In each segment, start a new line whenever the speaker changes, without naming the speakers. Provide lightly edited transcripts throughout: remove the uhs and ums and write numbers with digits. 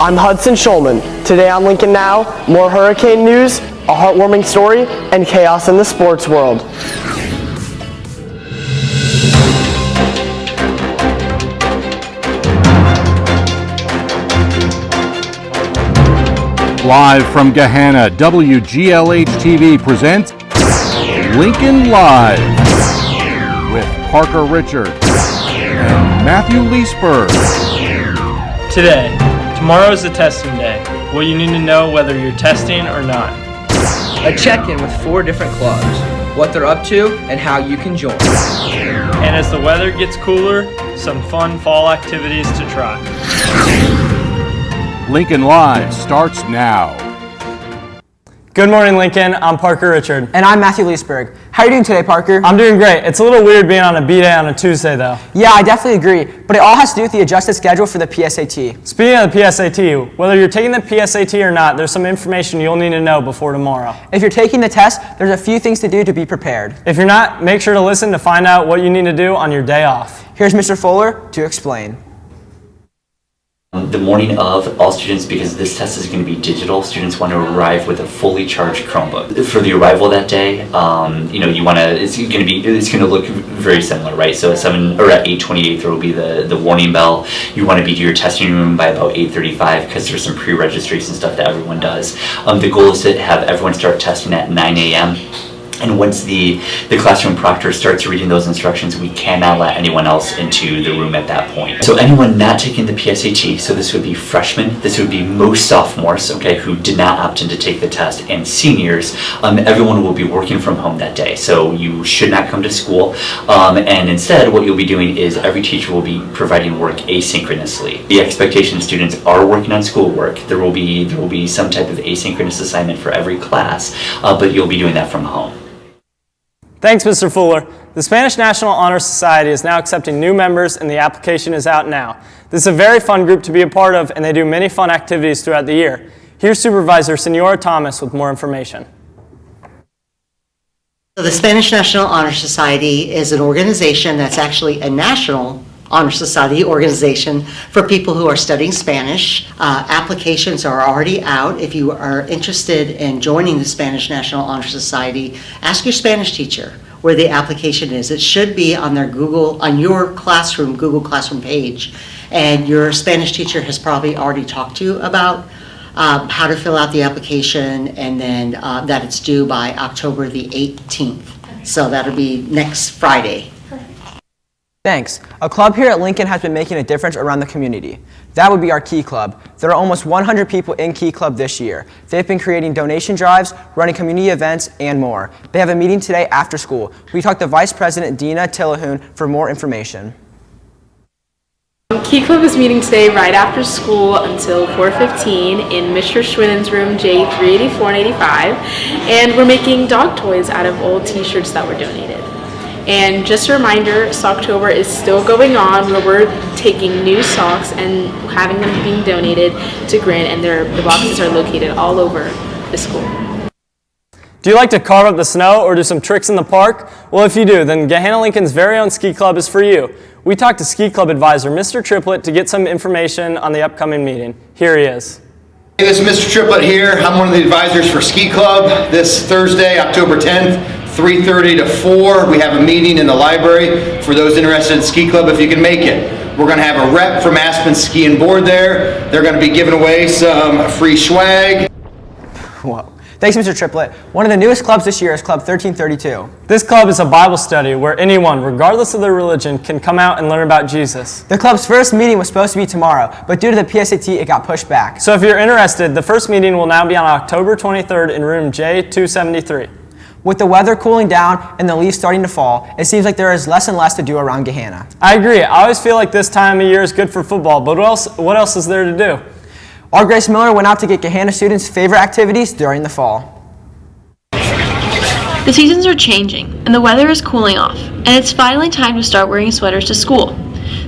I'm Hudson Schulman. Today on Lincoln Now, more hurricane news, a heartwarming story, and chaos in the sports world.
Live from Gahanna, WGLH-TV presents Lincoln Live with Parker Richard and Matthew Leesburg.
Today, tomorrow is the testing day. What you need to know whether you're testing or not.
A check-in with 4 different clubs, what they're up to, and how you can join.
And as the weather gets cooler, some fun fall activities to try.
Lincoln Live starts now.
Good morning, Lincoln. I'm Parker Richard.
And I'm Matthew Leesburg. How are you doing today, Parker?
I'm doing great. It's a little weird being on a B-Day on a Tuesday, though.
Yeah, I definitely agree. But it all has to do with the adjusted schedule for the PSAT.
Speaking of the PSAT, whether you're taking the PSAT or not, there's some information you'll need to know before tomorrow.
If you're taking the test, there's a few things to do to be prepared.
If you're not, make sure to listen to find out what you need to do on your day off.
Here's Mr. Fuller to explain.
The morning of, all students, because this test is going to be digital, students want to arrive with a fully charged Chromebook. For the arrival that day, you want to, it's going to look very similar, right? So at 8:28 there will be the warning bell. You want to be to your testing room by about 8:35 because there's some pre-registration stuff that everyone does. The goal is to have everyone start testing at 9 a.m. And once the classroom proctor starts reading those instructions, we cannot let anyone else into the room at that point. So anyone not taking the PSAT, so this would be freshmen, this would be most sophomores, okay, who did not opt in to take the test, and seniors, everyone will be working from home that day. So you should not come to school, and instead what you'll be doing is every teacher will be providing work asynchronously. The expectation students are working on schoolwork. There will be some type of asynchronous assignment for every class, but you'll be doing that from home.
Thanks, Mr. Fuller. The Spanish National Honor Society is now accepting new members, and the application is out now. This is a very fun group to be a part of, and they do many fun activities throughout the year. Here's Supervisor Senora Thomas with more information.
So the Spanish National Honor Society is an organization that's actually a national Honor Society organization for people who are studying Spanish. Applications are already out. If you are interested in joining the Spanish National Honor Society, ask your Spanish teacher where the application is. It should be on their Google Classroom page, and your Spanish teacher has probably already talked to you about how to fill out the application, and then that it's due by October the 18th. So that'll be next Friday.
Thanks. A club here at Lincoln has been making a difference around the community. That would be our Key Club. There are almost 100 people in Key Club this year. They've been creating donation drives, running community events, and more. They have a meeting today after school. We talked to Vice President Dina Tillahoon for more information.
Key Club is meeting today right after school until 4:15 in Mr. Schwinnen's room J384 and 85, and we're making dog toys out of old t-shirts that were donated. And just a reminder, Socktober is still going on, where we're taking new socks and having them being donated to Grin, and the boxes are located all over the school.
Do you like to carve up the snow or do some tricks in the park? Well, if you do, then Gahanna Lincoln's very own ski club is for you. We talked to ski club advisor Mr. Triplett to get some information on the upcoming meeting. Here he is.
Hey, this is Mr. Triplett here. I'm one of the advisors for Ski Club. This Thursday, October 10th, 3:30 to 4, we have a meeting in the library for those interested in Ski Club if you can make it. We're going to have a rep from Aspen Ski and Board there. They're going to be giving away some free swag.
Whoa. Thanks, Mr. Triplett. One of the newest clubs this year is Club 1332.
This club is a Bible study where anyone, regardless of their religion, can come out and learn about Jesus.
The club's first meeting was supposed to be tomorrow, but due to the PSAT, it got pushed back.
So if you're interested, the first meeting will now be on October 23rd in room J273.
With the weather cooling down and the leaves starting to fall, it seems like there is less and less to do around Gahanna.
I agree. I always feel like this time of year is good for football, but what else is there to do?
Our Grace Miller went out to get Gahanna students' favorite activities during the fall.
The seasons are changing, and the weather is cooling off, and it's finally time to start wearing sweaters to school.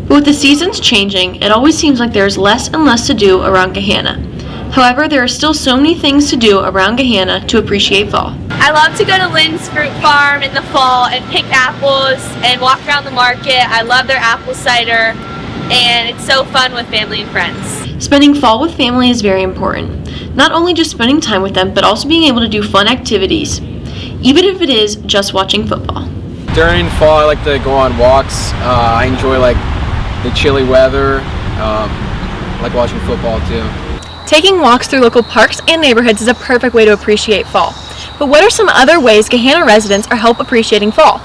But with the seasons changing, it always seems like there's less and less to do around Gahanna. However, there are still so many things to do around Gahanna to appreciate fall.
I love to go to Lynn's Fruit Farm in the fall and pick apples and walk around the market. I love their apple cider, and it's so fun with family and friends.
Spending fall with family is very important. Not only just spending time with them, but also being able to do fun activities, even if it is just watching football.
During fall, I like to go on walks. I enjoy the chilly weather. I like watching football too.
Taking walks through local parks and neighborhoods is a perfect way to appreciate fall. But what are some other ways Gahanna residents are help appreciating fall?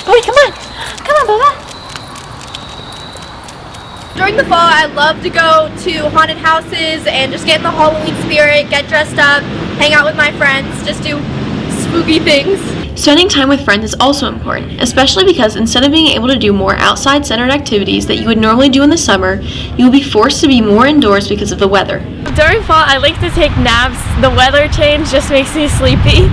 Boy, come on. Come on, Bubba.
During the fall, I love to go to haunted houses and just get in the Halloween spirit, get dressed up, hang out with my friends, just do spooky things.
Spending time with friends is also important, especially because instead of being able to do more outside-centered activities that you would normally do in the summer, you will be forced to be more indoors because of the weather.
During fall, I like to take naps. The weather change just makes me sleepy.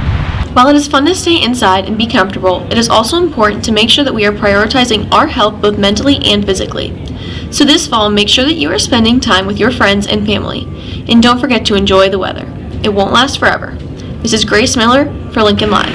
While it is fun to stay inside and be comfortable, it is also important to make sure that we are prioritizing our health both mentally and physically. So this fall, make sure that you are spending time with your friends and family. And don't forget to enjoy the weather. It won't last forever. This is Grace Miller for Lincoln Live.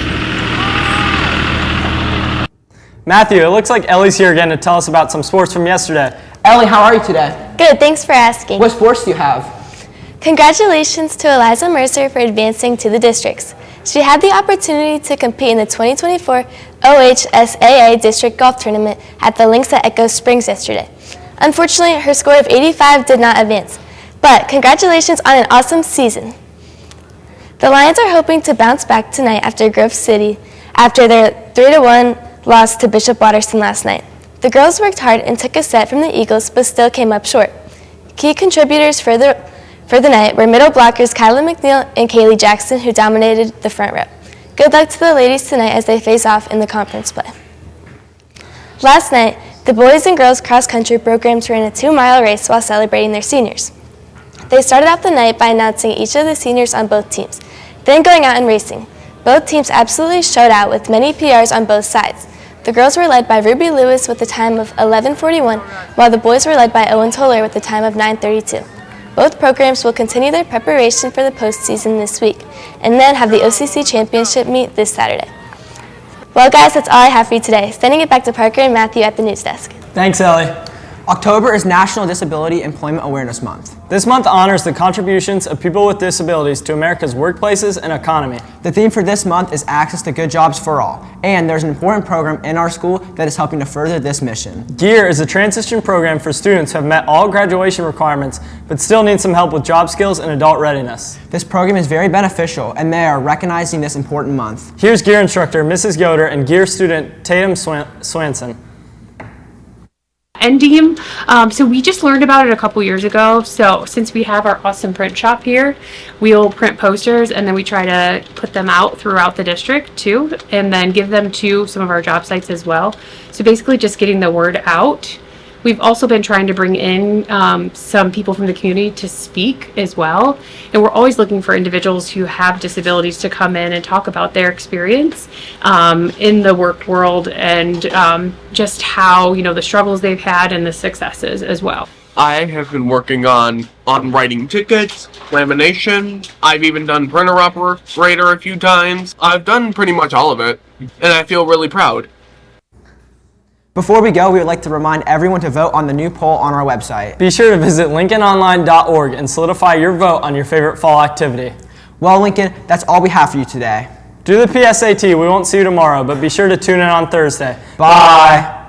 Matthew, it looks like Ellie's here again to tell us about some sports from yesterday.
Ellie, how are you today?
Good, thanks for asking.
What sports do you have?
Congratulations to Eliza Mercer for advancing to the districts. She had the opportunity to compete in the 2024 OHSAA District Golf Tournament at the Links at Echo Springs yesterday. Unfortunately, her score of 85 did not advance, but congratulations on an awesome season. The Lions are hoping to bounce back tonight after Grove City after their 3-1 loss to Bishop Watterson last night. The girls worked hard and took a set from the Eagles, but still came up short. Key contributors for the night were middle blockers Kyla McNeil and Kaylee Jackson, who dominated the front row. Good luck to the ladies tonight as they face off in the conference play. Last night, the boys and girls cross-country programs ran a 2-mile race while celebrating their seniors. They started off the night by announcing each of the seniors on both teams, then going out and racing. Both teams absolutely showed out with many PRs on both sides. The girls were led by Ruby Lewis with a time of 11:41, while the boys were led by Owen Toller with a time of 9:32. Both programs will continue their preparation for the postseason this week, and then have the OCC Championship meet this Saturday. Well, guys, that's all I have for you today. Sending it back to Parker and Matthew at the news desk.
Thanks, Ellie.
October is National Disability Employment Awareness Month.
This month honors the contributions of people with disabilities to America's workplaces and economy.
The theme for this month is access to good jobs for all, and there's an important program in our school that is helping to further this mission.
GEAR is a transition program for students who have met all graduation requirements but still need some help with job skills and adult readiness.
This program is very beneficial, and they are recognizing this important month.
Here's GEAR instructor Mrs. Yoder and GEAR student Tatum Swanson.
Endeam. So we just learned about it a couple years ago. So since we have our awesome print shop here, we'll print posters and then we try to put them out throughout the district too, and then give them to some of our job sites as well. So basically just getting the word out. We've also been trying to bring in some people from the community to speak as well. And we're always looking for individuals who have disabilities to come in and talk about their experience in the work world and just how, the struggles they've had and the successes as well.
I have been working on writing tickets, lamination. I've even done printer operator a few times. I've done pretty much all of it, and I feel really proud.
Before we go, we would like to remind everyone to vote on the new poll on our website.
Be sure to visit lincolnonline.org and solidify your vote on your favorite fall activity.
Well, Lincoln, that's all we have for you today.
Do the PSAT. We won't see you tomorrow, but be sure to tune in on Thursday.
Bye.